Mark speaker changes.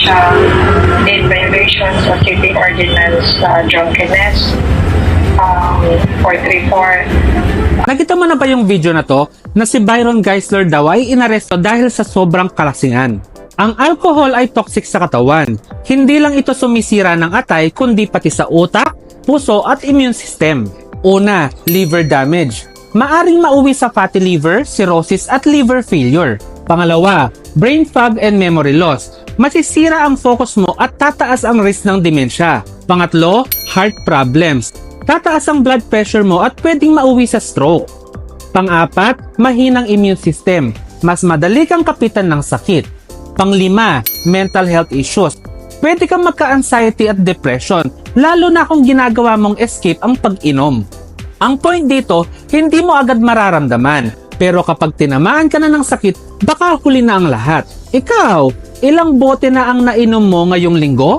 Speaker 1: dementia, late vibrations, o sleeping ordinance, drunkenness, 434.
Speaker 2: Nakita mo na ba yung video na to na si Byron Geisler daw ay inaresto dahil sa sobrang kalasingan? Ang alcohol ay toxic sa katawan. Hindi lang ito sumisira ng atay kundi pati sa utak, puso at immune system. Una, liver damage. Maaring mauwi sa fatty liver, cirrhosis at liver failure. Pangalawa, brain fog and memory loss. Masisira ang focus mo at tataas ang risk ng dementia. Pangatlo, heart problems. Tataas ang blood pressure mo at pwedeng mauwi sa stroke. Pang-apat, mahinang immune system. Mas madali kang kapitan ng sakit. Pang-lima, mental health issues. Pwede kang magka-anxiety at depression, lalo na kung ginagawa mong escape ang pag-inom. Ang point dito, hindi mo agad mararamdaman. Pero kapag tinamaan ka na ng sakit, baka huli na ang lahat. Ikaw, ilang bote na ang nainom mo ngayong linggo?